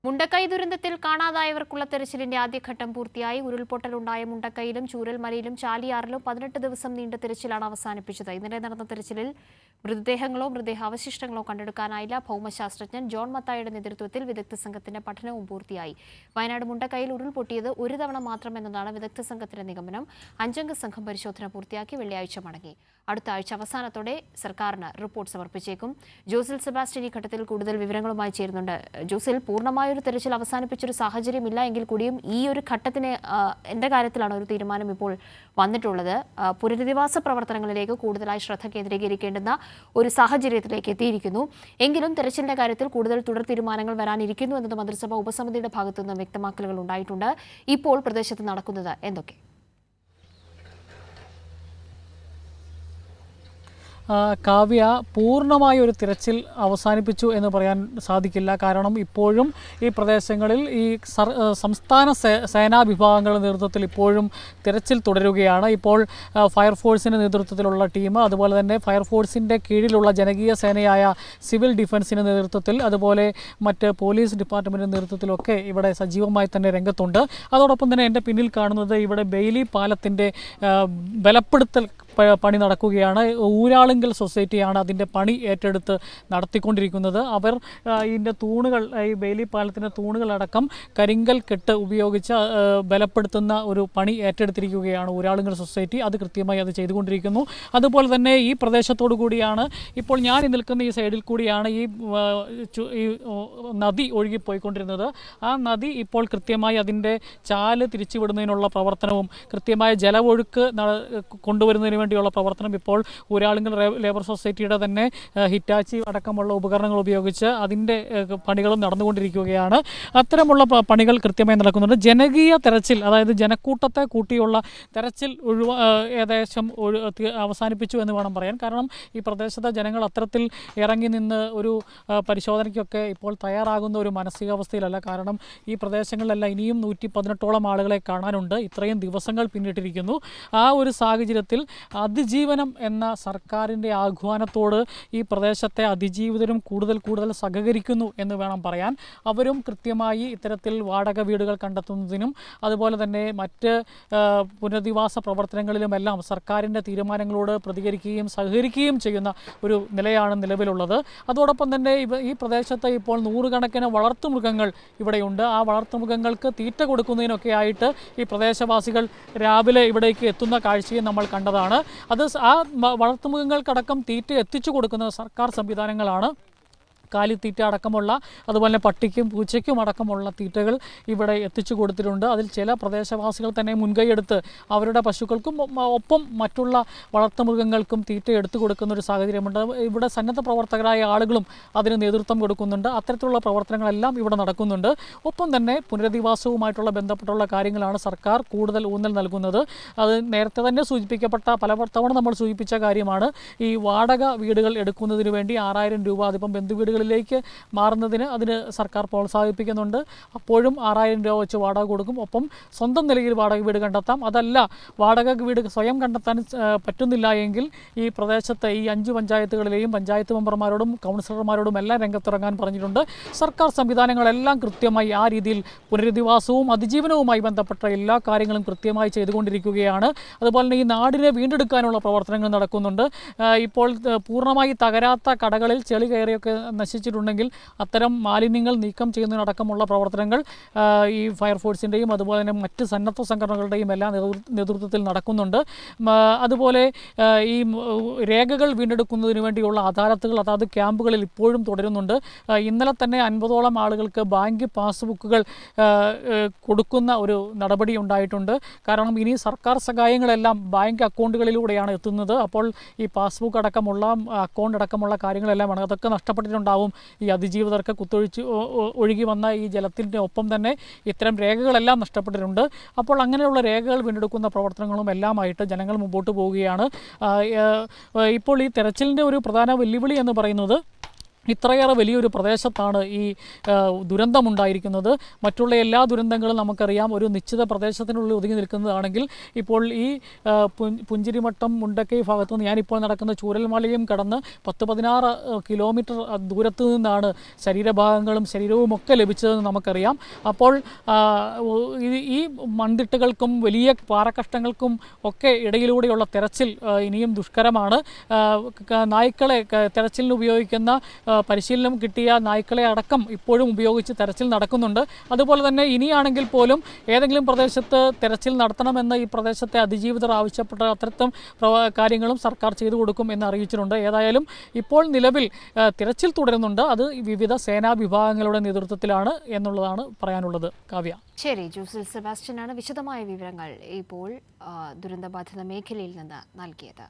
മുണ്ടക്കൈ ദുരന്തത്തിൽ കാണാതായവർക്കുള്ള തെരച്ചിലിന്റെ ആദ്യഘട്ടം പൂർത്തിയായി. ഉരുൾപൊട്ടലുണ്ടായ മുണ്ടക്കൈയിലും ചൂരൽമലയിലും ചാലിയാറിലും 18 ദിവസം നീണ്ട തെരച്ചിലാണ് അവസാനിപ്പിച്ചത്. ഇന്നലെ നടന്ന തെരച്ചിലിൽ മൃതദേഹങ്ങളോ മൃതദേഹാവശിഷ്ടങ്ങളോ കണ്ടെടുക്കാനായില്ല. ഭൗമശാസ്ത്രജ്ഞൻ ജോൺ മത്തായിയുടെ നേതൃത്വത്തിൽ വിദഗ്ധ സംഘത്തിന്റെ പഠനവും പൂർത്തിയായി. വയനാട് മുണ്ടക്കൈയിൽ ഉരുൾപൊട്ടിയത് ഒരു തവണ മാത്രമെന്നതാണ് വിദഗ്ധ സംഘത്തിന്റെ നിഗമനം. 5-അംഗ സംഘം പരിശോധന പൂർത്തിയാക്കി വെള്ളിയാഴ്ച മടങ്ങി. അടുത്ത ആഴ്ച അവസാനത്തോടെ സർക്കാരിന് റിപ്പോർട്ട് സമർപ്പിച്ചേക്കും. ജോസിൽ സെബാസ്റ്റ്യൻ ഈ ഘട്ടത്തിൽ കൂടുതൽ വിവരങ്ങളുമായി ചേരുന്നുണ്ട്. ജോസിൽ, പൂർണ്ണമായൊരു തെരച്ചിൽ അവസാനിപ്പിച്ചൊരു സാഹചര്യമില്ല എങ്കിൽ കൂടിയും ഈ ഒരു ഘട്ടത്തിന് എന്റെ കാര്യത്തിലാണ് ഒരു തീരുമാനം ഇപ്പോൾ വന്നിട്ടുള്ളത്. പുനരധിവാസ പ്രവർത്തനങ്ങളിലേക്ക് കൂടുതലായി ശ്രദ്ധ കേന്ദ്രീകരിക്കേണ്ടുന്ന ഒരു സാഹചര്യത്തിലേക്ക് എത്തിയിരിക്കുന്നു. എങ്കിലും തെരച്ചിലിന്റെ കാര്യത്തിൽ കൂടുതൽ തുടർ തീരുമാനങ്ങൾ വരാനിരിക്കുന്നു എന്നത് മന്ത്രിസഭാ ഉപസമിതിയുടെ ഭാഗത്തുനിന്ന് വ്യക്തമാക്കലുകൾ ഉണ്ടായിട്ടുണ്ട്. ഇപ്പോൾ പ്രദേശത്ത് നടക്കുന്നത് എന്തൊക്കെ? കാവ്യ, പൂർണ്ണമായ ഒരു തിരച്ചിൽ അവസാനിപ്പിച്ചു എന്ന് പറയാൻ സാധിക്കില്ല. കാരണം ഇപ്പോഴും ഈ പ്രദേശങ്ങളിൽ ഈ സംസ്ഥാന സേനാ വിഭാഗങ്ങളുടെ നേതൃത്വത്തിൽ ഇപ്പോഴും തിരച്ചിൽ തുടരുകയാണ്. ഇപ്പോൾ ഫയർഫോഴ്സിൻ്റെ നേതൃത്വത്തിലുള്ള ടീം, അതുപോലെ തന്നെ ഫയർഫോഴ്സിൻ്റെ കീഴിലുള്ള ജനകീയ സേനയായ സിവിൽ ഡിഫൻസിൻ്റെ നേതൃത്വത്തിൽ, അതുപോലെ മറ്റ് പോലീസ് ഡിപ്പാർട്ട്മെൻറ്റിൻ്റെ നേതൃത്വത്തിലൊക്കെ ഇവിടെ സജീവമായി തന്നെ രംഗത്തുണ്ട്. അതോടൊപ്പം തന്നെ എൻ്റെ പിന്നിൽ കാണുന്നത് ഇവിടെ ബെയിലി പാലത്തിൻ്റെ ബലപ്പെടുത്തൽ പണി നടക്കുകയാണ്. ഊരാളുങ്കൽ സൊസൈറ്റിയാണ് അതിൻ്റെ പണി ഏറ്റെടുത്ത് നടത്തിക്കൊണ്ടിരിക്കുന്നത്. അവർ ഇതിൻ്റെ തൂണുകൾ, ഈ ബെയിലി പാലത്തിൻ്റെ തൂണുകളടക്കം കരിങ്കൽ കെട്ട് ഉപയോഗിച്ച് ബലപ്പെടുത്തുന്ന ഒരു പണി ഏറ്റെടുത്തിരിക്കുകയാണ് ഊരാളുങ്കൽ സൊസൈറ്റി. അത് കൃത്യമായി അത് ചെയ്തുകൊണ്ടിരിക്കുന്നു. അതുപോലെ തന്നെ ഈ പ്രദേശത്തോടു കൂടിയാണ് ഇപ്പോൾ ഞാൻ നിൽക്കുന്ന ഈ സൈഡിൽ കൂടിയാണ് ഈ നദി ഒഴുകിപ്പോയിക്കൊണ്ടിരുന്നത്. ആ നദി ഇപ്പോൾ കൃത്യമായി അതിൻ്റെ ചാല് തിരിച്ചുവിടുന്നതിനുള്ള പ്രവർത്തനവും കൃത്യമായ ജലമൊഴുക്ക് കൊണ്ടുവരുന്നതിന് വേണ്ടിയുള്ള പ്രവർത്തനം ഇപ്പോൾ ഊരാളുങ്കൽ ലേബർ സൊസൈറ്റിയുടെ തന്നെ ഹിറ്റാച്ചി അടക്കമുള്ള ഉപകരണങ്ങൾ ഉപയോഗിച്ച് അതിൻ്റെ പണികളും നടന്നുകൊണ്ടിരിക്കുകയാണ്. അത്തരമുള്ള പണികൾ കൃത്യമായി നടക്കുന്നുണ്ട്. ജനകീയ തെരച്ചിൽ, അതായത് ജനക്കൂട്ടത്തെ കൂട്ടിയുള്ള തെരച്ചിൽ ഏകദേശം അവസാനിപ്പിച്ചു എന്ന് വേണം പറയാൻ. കാരണം ഈ പ്രദേശത്തെ ജനങ്ങൾ അത്തരത്തിൽ ഇറങ്ങി നിന്ന് ഒരു പരിശോധനയ്ക്കൊക്കെ ഇപ്പോൾ തയ്യാറാകുന്ന ഒരു മാനസികാവസ്ഥയിലല്ല. കാരണം ഈ പ്രദേശങ്ങളിലെല്ലാം ഇനിയും 118ഓളം ആളുകളെ കാണാനുണ്ട്. ഇത്രയും ദിവസങ്ങൾ പിന്നിട്ടിരിക്കുന്നു. ആ ഒരു സാഹചര്യത്തിൽ അതിജീവനം എന്ന സർക്കാരിൻ്റെ ആഹ്വാനത്തോട് ഈ പ്രദേശത്തെ അതിജീവിതരും കൂടുതൽ സഹകരിക്കുന്നു എന്ന് വേണം പറയാൻ. അവരും കൃത്യമായി ഇത്തരത്തിൽ വാടക വീടുകൾ കണ്ടെത്തുന്നതിനും അതുപോലെ തന്നെ മറ്റ് പുനരധിവാസ പ്രവർത്തനങ്ങളിലുമെല്ലാം സർക്കാരിൻ്റെ തീരുമാനങ്ങളോട് പ്രതികരിക്കുകയും സഹകരിക്കുകയും ചെയ്യുന്ന ഒരു നിലയാണ് നിലവിലുള്ളത്. അതോടൊപ്പം തന്നെ ഈ പ്രദേശത്ത് ഇപ്പോൾ 100 കണക്കിന് വളർത്തുമൃഗങ്ങൾ ഇവിടെയുണ്ട്. ആ വളർത്തുമൃഗങ്ങൾക്ക് തീറ്റ കൊടുക്കുന്നതിനൊക്കെ ആയിട്ട് ഈ പ്രദേശവാസികൾ രാവിലെ ഇവിടേക്ക് എത്തുന്ന കാഴ്ചയും നമ്മൾ കണ്ടതാണ്. അത് ആ വളർത്തുമൃഗങ്ങൾക്കടക്കം തീറ്റ എത്തിച്ചു കൊടുക്കുന്നത് സർക്കാർ സംവിധാനങ്ങളാണ്. കാലിത്തീറ്റ അടക്കമുള്ള, അതുപോലെ പട്ടിക്കും പൂച്ചയ്ക്കും അടക്കമുള്ള തീറ്റകൾ ഇവിടെ എത്തിച്ചു കൊടുത്തിട്ടുണ്ട്. അതിൽ ചില പ്രദേശവാസികൾ തന്നെ മുൻകൈയെടുത്ത് അവരുടെ പശുക്കൾക്കും ഒപ്പം മറ്റുള്ള വളർത്തുമൃഗങ്ങൾക്കും തീറ്റ എടുത്തു കൊടുക്കുന്ന ഒരു സാഹചര്യമുണ്ട്. ഇവിടെ സന്നദ്ധ പ്രവർത്തകരായ ആളുകളും അതിന് നേതൃത്വം കൊടുക്കുന്നുണ്ട്. അത്തരത്തിലുള്ള പ്രവർത്തനങ്ങളെല്ലാം ഇവിടെ നടക്കുന്നുണ്ട്. ഒപ്പം തന്നെ പുനരധിവാസവുമായിട്ടുള്ള ബന്ധപ്പെട്ടുള്ള കാര്യങ്ങളാണ് സർക്കാർ കൂടുതൽ ഊന്നൽ നൽകുന്നത്. അത് നേരത്തെ തന്നെ സൂചിപ്പിക്കപ്പെട്ട, പല തവണ നമ്മൾ സൂചിപ്പിച്ച കാര്യമാണ്. ഈ വാടക വീടുകൾ എടുക്കുന്നതിന് വേണ്ടി 6000 രൂപ അതിപ്പം ബന്ധുവീടുകൾ ിലേക്ക് മാറുന്നതിന് അതിന് സർക്കാർ പ്രോത്സാഹിപ്പിക്കുന്നുണ്ട്. അപ്പോഴും 6000 രൂപ വെച്ച് വാടക കൊടുക്കും. ഒപ്പം സ്വന്തം നിലയിൽ വാടക വീട് കണ്ടെത്താം. അതല്ല, വാടക വീട് സ്വയം കണ്ടെത്താൻ പറ്റുന്നില്ല എങ്കിൽ ഈ പ്രദേശത്തെ ഈ 5 പഞ്ചായത്തുകളിലെയും പഞ്ചായത്ത് മെമ്പർമാരോടും കൗൺസിലർമാരോടും എല്ലാം രംഗത്തിറങ്ങാൻ പറഞ്ഞിട്ടുണ്ട്. സർക്കാർ സംവിധാനങ്ങളെല്ലാം കൃത്യമായി ആ രീതിയിൽ പുനരധിവാസവും അതിജീവനവുമായി ബന്ധപ്പെട്ട എല്ലാ കാര്യങ്ങളും കൃത്യമായി ചെയ്തുകൊണ്ടിരിക്കുകയാണ്. അതുപോലെ തന്നെ ഈ നാടിനെ വീണ്ടെടുക്കാനുള്ള പ്രവർത്തനങ്ങൾ നടക്കുന്നുണ്ട്. ഇപ്പോൾ പൂർണ്ണമായി തകരാത്ത കടകളിൽ ചെളി കയറിയൊക്കെ നശിച്ചിട്ടുണ്ടെങ്കിൽ അത്തരം മാലിന്യങ്ങൾ നീക്കം ചെയ്യുന്നതിനടക്കമുള്ള പ്രവർത്തനങ്ങൾ ഈ ഫയർഫോഴ്സിൻ്റെയും അതുപോലെ തന്നെ മറ്റ് സന്നദ്ധ സംഘടനകളുടെയും എല്ലാം നേതൃത്വത്തിൽ നടക്കുന്നുണ്ട്. അതുപോലെ ഈ രേഖകൾ വീണ്ടെടുക്കുന്നതിന് വേണ്ടിയുള്ള അദാലത്തുകൾ അതാത് ക്യാമ്പുകളിൽ ഇപ്പോഴും തുടരുന്നുണ്ട്. ഇന്നലെ തന്നെ 50ഓളം ആളുകൾക്ക് ബാങ്ക് പാസ്ബുക്കുകൾ കൊടുക്കുന്ന ഒരു നടപടി ഉണ്ടായിട്ടുണ്ട്. കാരണം ഇനി സർക്കാർ സഹായങ്ങളെല്ലാം ബാങ്ക് അക്കൗണ്ടുകളിലൂടെയാണ് എത്തുന്നത്. അപ്പോൾ ഈ പാസ്ബുക്ക് അടക്കമുള്ള അക്കൗണ്ട് അടക്കമുള്ള കാര്യങ്ങളെല്ലാം അതൊക്കെ നഷ്ടപ്പെട്ടിട്ടുണ്ടാവും. ഈ അതിജീവിതർക്ക് ഒഴുകി വന്ന ഈ ജലത്തിൻ്റെ ഒപ്പം തന്നെ ഇത്തരം രേഖകളെല്ലാം നഷ്ടപ്പെട്ടിട്ടുണ്ട്. അപ്പോൾ അങ്ങനെയുള്ള രേഖകൾ വീണ്ടെടുക്കുന്ന പ്രവർത്തനങ്ങളും എല്ലാമായിട്ട് ജനങ്ങൾ മുമ്പോട്ട് പോവുകയാണ്. ഇപ്പോൾ ഈ തെരച്ചിലിൻ്റെ ഒരു പ്രധാന വെല്ലുവിളി എന്ന് പറയുന്നത് ഇത്രയേറെ വലിയൊരു പ്രദേശത്താണ് ഈ ദുരന്തമുണ്ടായിരിക്കുന്നത്. മറ്റുള്ള എല്ലാ ദുരന്തങ്ങളും നമുക്കറിയാം ഒരു നിശ്ചിത പ്രദേശത്തിനുള്ളിൽ ഒതുങ്ങി നിൽക്കുന്നതാണെങ്കിൽ ഇപ്പോൾ ഈ പുഞ്ചിരിമട്ടം മുണ്ടക്കൈ ഭാഗത്തു നിന്ന് ഞാനിപ്പോൾ നടക്കുന്ന ചൂരൽമലയും കടന്ന് 10-16 കിലോമീറ്റർ ദൂരത്തു നിന്നാണ് ശരീരഭാഗങ്ങളും ശരീരവുമൊക്കെ ലഭിച്ചതെന്ന് നമുക്കറിയാം. അപ്പോൾ ഈ മൺതിട്ടുകൾക്കും വലിയ പാറക്കഷ്ണങ്ങൾക്കും ഒക്കെ ഇടയിലൂടെയുള്ള തെരച്ചിൽ ഇനിയും ദുഷ്കരമാണ്. നായ്ക്കളെ തെരച്ചിലിന് ഉപയോഗിക്കുന്ന പരിശീലനം കിട്ടിയ നായ്ക്കളെ അടക്കം ഇപ്പോഴും ഉപയോഗിച്ച് തെരച്ചിൽ നടക്കുന്നുണ്ട്. അതുപോലെ തന്നെ ഇനിയാണെങ്കിൽ പോലും ഏതെങ്കിലും പ്രദേശത്ത് തെരച്ചിൽ നടത്തണമെന്ന് ഈ പ്രദേശത്തെ അതിജീവിതർ ആവശ്യപ്പെട്ട അത്തരത്തിൽ കാര്യങ്ങളും സർക്കാർ ചെയ്തു കൊടുക്കും എന്ന് അറിയിച്ചിട്ടുണ്ട്. ഏതായാലും ഇപ്പോൾ നിലവിൽ തിരച്ചിൽ തുടരുന്നുണ്ട്. അത് വിവിധ സേനാ വിഭാഗങ്ങളുടെ നേതൃത്വത്തിലാണ് എന്നുള്ളതാണ് പറയാനുള്ളത്. കാവ്യ. ശരി, ജൂസിൽ സെബാസ്റ്റ്യനാണ് വിശദമായ വിവരങ്ങൾ ഇപ്പോൾ ദുരന്തബാധിത മേഖലയിൽ നിന്ന് നൽകിയത്.